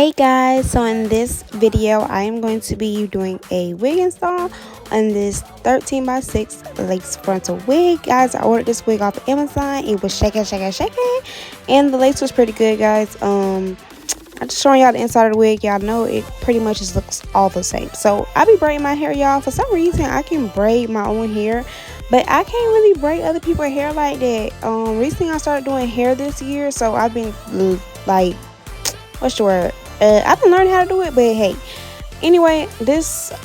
Hey guys, so in this video I am going to be doing a wig install on this 13 by 6 lace frontal wig. Guys, I ordered this wig off of Amazon. It was shaking and the lace was pretty good, guys. I'm just showing y'all the inside of the wig. Y'all know it pretty much just looks all the same. So I be braiding my hair, y'all. For some reason I can braid my own hair, but I can't really braid other people's hair like that. Recently I started doing hair this year, so I've been like, what's the word? I've been learning how to do it, but hey. Anyway,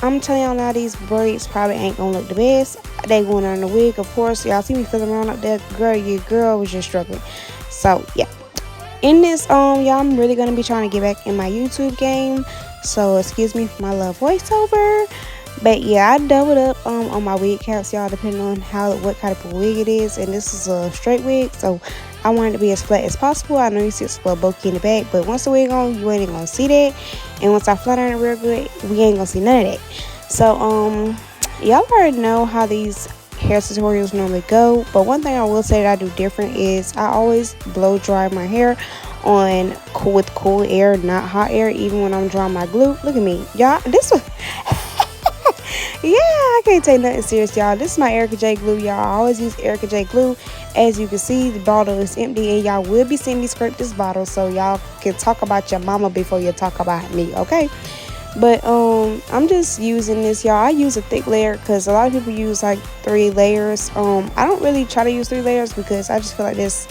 I'm telling y'all now, these braids probably ain't gonna look the best. They going on the wig, of course. Y'all see me fiddling around up there, girl. Your girl was just struggling. So yeah. In this, y'all, I'm really gonna be trying to get back in my YouTube game. So excuse me for my little voiceover. But yeah, I doubled up on my wig caps, y'all, depending on what kind of wig it is. And this is a straight wig, so I want it to be as flat as possible. I know you see it's a little bulky in the back, but once the wig on, you ain't even gonna see that. And once I flat iron it real good, we ain't gonna see none of that. So y'all already know how these hair tutorials normally go, but one thing I will say that I do different is I always blow dry my hair with cool air, not hot air, even when I'm drying my glue. Look at me, y'all. This was yeah, I can't take nothing serious, y'all. This is my Erica J glue, y'all. I always use Erica J glue. As you can see, the bottle is empty, and y'all will be seeing me scrape this bottle, so y'all can talk about your mama before you talk about me, okay? But I'm just using this, y'all. I use a thick layer because a lot of people use like 3 layers. I don't really try to use 3 layers because I just feel like it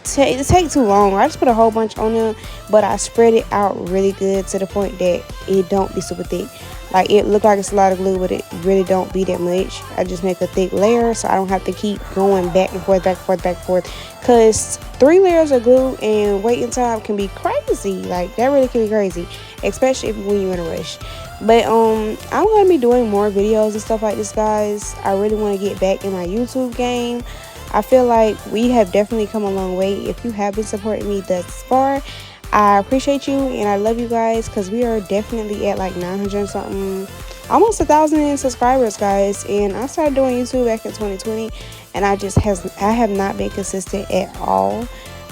take too long. I just put a whole bunch on there, but I spread it out really good to the point that it don't be super thick. Like, it look like it's a lot of glue, but it really don't be that much. I just make a thick layer so I don't have to keep going back and forth, because 3 layers of glue and waiting time can be crazy. Like, that really can be crazy, especially when you're in a rush. But I'm gonna be doing more videos and stuff like this, guys. I really want to get back in my YouTube game. I feel like we have definitely come a long way. If you have been supporting me thus far, I appreciate you and I love you guys, because we are definitely at like 900 something, almost 1,000 subscribers, guys. And I started doing YouTube back in 2020, and I have not been consistent at all.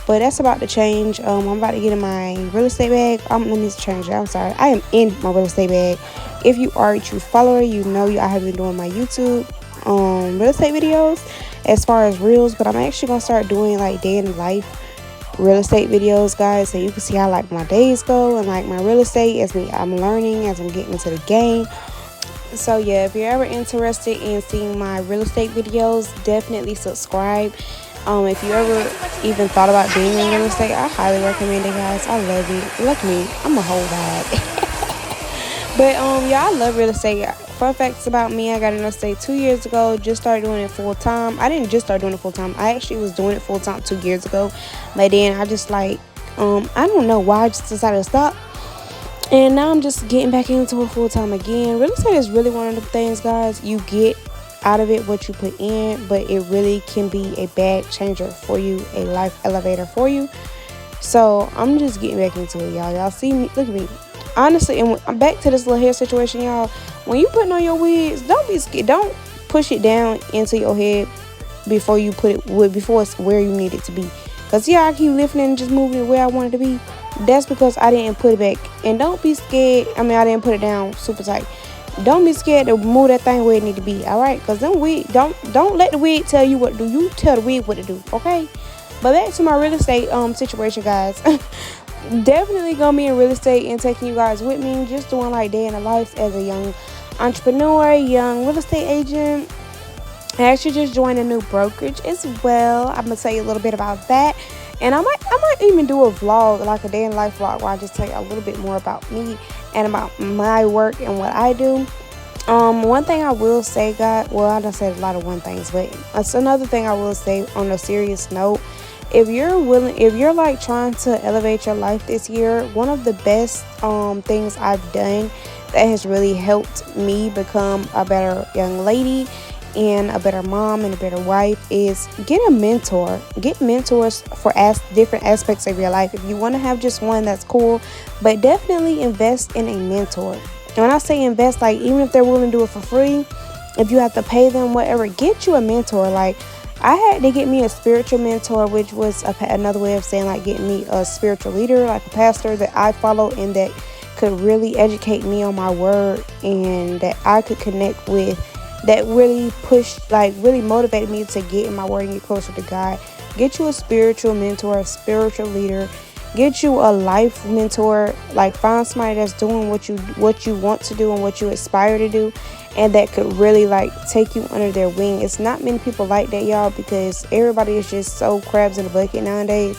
But that's about to change. I'm about to get in my real estate bag. Let me change it. I'm sorry. I am in my real estate bag. If you are a true follower, you know I have been doing my YouTube real estate videos as far as reels, but I'm actually gonna start doing like day in the life real estate videos, guys, so you can see how like my days go and like my real estate I'm learning as I'm getting into the game. So yeah, if you're ever interested in seeing my real estate videos, definitely subscribe. If you ever even thought about being in real estate, I highly recommend it, guys. I love it. Look at me, I'm a whole vibe. But yeah, I love real estate. Fun facts about me: I got in real estate 2 years ago. Just started doing it full time. I didn't just start doing it full time. I actually was doing it full time 2 years ago. But then I just like I don't know why I just decided to stop. And now I'm just getting back into it full time again. Real estate is really one of the things, guys. You get out of it what you put in, but it really can be a bag changer for you, a life elevator for you. So I'm just getting back into it, y'all. Y'all see me? Look at me. Honestly, and I'm back to this little hair situation, y'all. When you putting on your wigs, don't be scared. Don't push it down into your head before it's where you need it to be. Because yeah, I keep lifting it and just moving it where I want it to be. That's because I didn't put it back. And don't be scared. I didn't put it down super tight. Don't be scared to move that thing where it need to be. All right? Because them wig, don't let the wig tell you what to do. You tell the wig what to do. Okay? But back to my real estate situation, guys. Definitely gonna be in real estate and taking you guys with me, just doing like day in the life as a young entrepreneur, young real estate agent. I actually just joined a new brokerage as well. I'm gonna tell you a little bit about that, and I might even do a vlog, like a day in life vlog, where I just tell you a little bit more about me and about my work and what I do. One thing I will say, guys, well, I done said a lot of one things, but it's another thing I will say on a serious note. If you're like trying to elevate your life this year, one of the best things I've done that has really helped me become a better young lady and a better mom and a better wife is get a mentor. Get mentors for different aspects of your life. If you want to have just one, that's cool, but definitely invest in a mentor. And when I say invest, like, even if they're willing to do it for free, if you have to pay them, whatever, get you a mentor. Like, I had to get me a spiritual mentor, which was another way of saying like getting me a spiritual leader, like a pastor that I follow and that could really educate me on my word and that I could connect with, that really pushed, like really motivated me to get in my word and get closer to God. Get you a spiritual mentor, a spiritual leader. Get you a life mentor. Like find somebody that's doing what you want to do and what you aspire to do, and that could really like take you under their wing. It's not many people like that, y'all, because everybody is just so crabs in a bucket nowadays.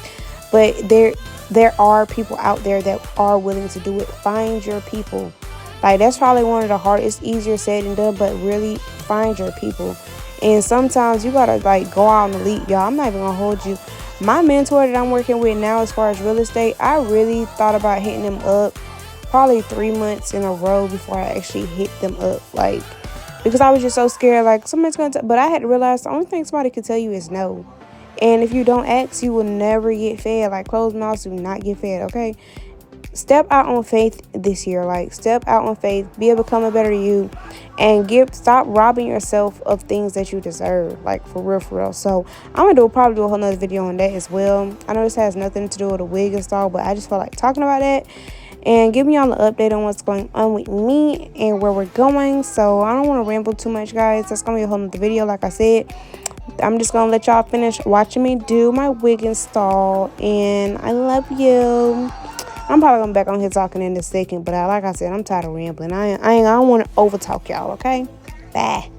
But there are people out there that are willing to do it. Find your people. Like that's probably one of the hardest. It's easier said than done, but really find your people. And sometimes you gotta like go out on the leap, y'all. I'm not even gonna hold you. My mentor that I'm working with now as far as real estate, I really thought about hitting them up probably 3 months in a row before I actually hit them up. Like, because I was just so scared, like somebody's gonna but I had to realize the only thing somebody can tell you is no. And if you don't ask, you will never get fed. Like closed mouths do not get fed, okay? Step out on faith this year. Like step out on faith, be able to become a better you, and stop robbing yourself of things that you deserve. Like for real. So I'm gonna probably do a whole nother video on that as well. I know this has nothing to do with a wig install, but I just felt like talking about that and giving y'all an update on what's going on with me and where we're going. So I don't want to ramble too much, guys. That's gonna be a whole nother video. Like I said, I'm just gonna let y'all finish watching me do my wig install, and I love you. I'm probably gonna be back on here talking in a second, but like I said, I'm tired of rambling. I don't want to overtalk y'all. Okay, bye.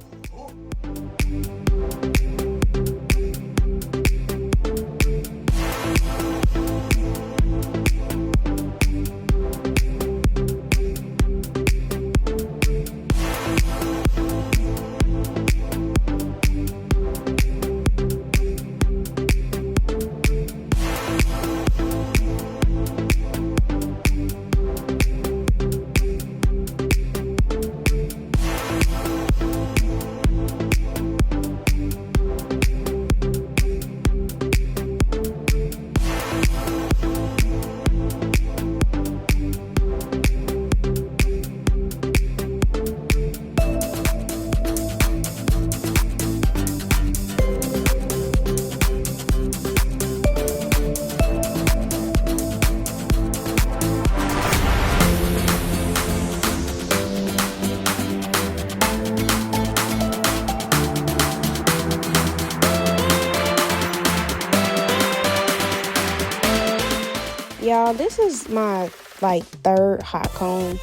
Y'all, this is my like third hot comb.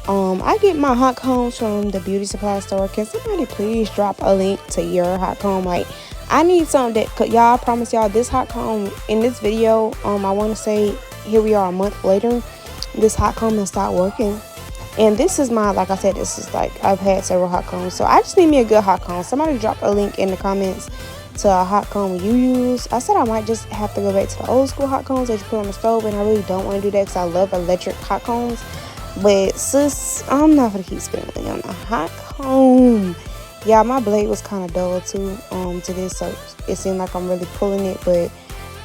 I get my hot combs from the beauty supply store. Can somebody please drop a link to your hot comb? Like, I need something that, y'all, I promise y'all, this hot comb in this video, I want to say, here we are a month later, this hot comb has stopped working. And this is my, like I said, this is like, I've had several hot combs, so I just need me a good hot comb. Somebody drop a link in the comments to a hot comb you use. I said I might just have to go back to the old school hot combs that you put on the stove, and I really don't want to do that because I love electric hot combs. But sis, I'm not gonna keep spending money on a hot comb. Yeah, my blade was kind of dull too to this, so it seemed like I'm really pulling it, but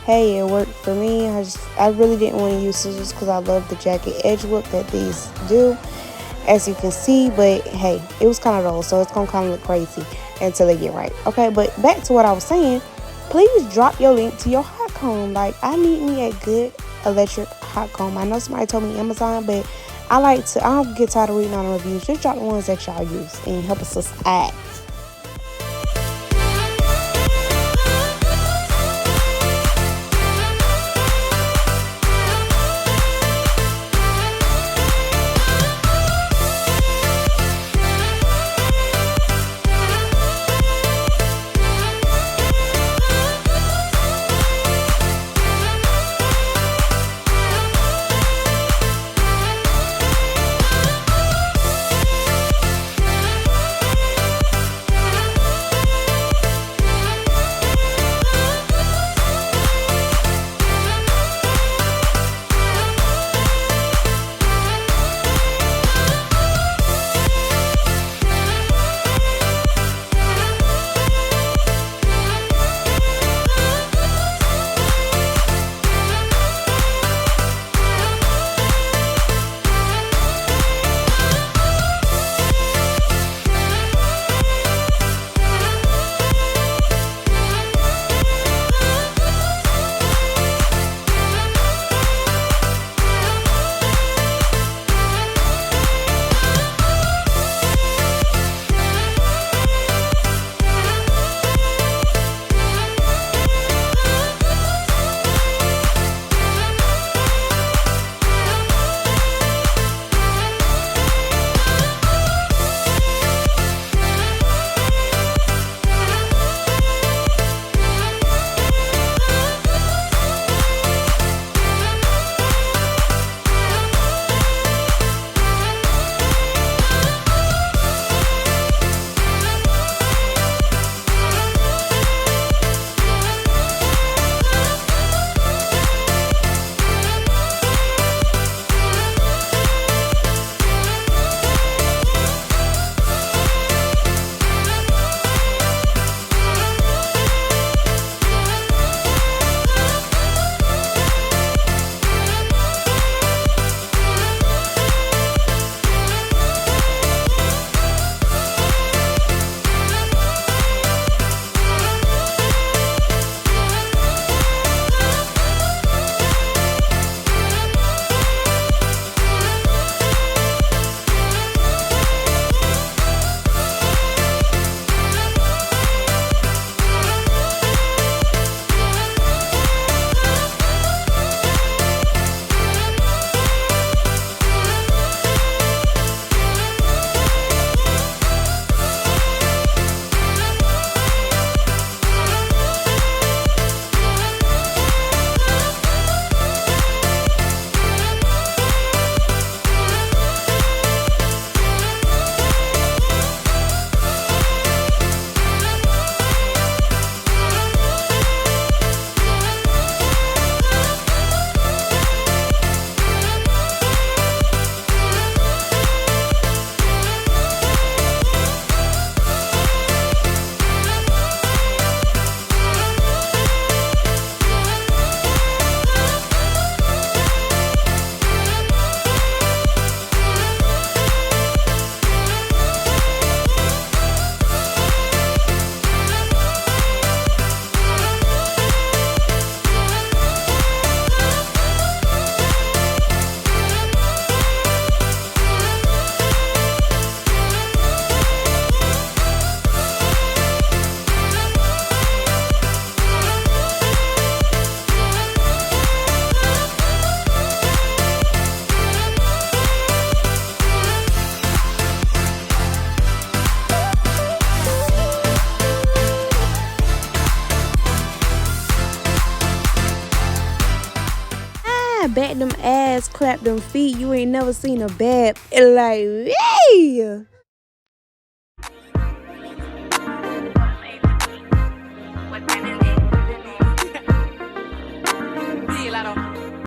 hey, it worked for me. I really didn't want to use scissors because I love the jacket edge look that these do, as you can see. But hey, it was kind of dull, so it's gonna kind of look crazy until they get right. Okay, but back to what I was saying. Please drop your link to your hot comb. Like, I need me a good electric hot comb. I know somebody told me Amazon, but I don't get tired of reading on the reviews. Just drop the ones that y'all use and help us out. yeah, back them ass, clap them feet. You ain't never seen a bad like, hey.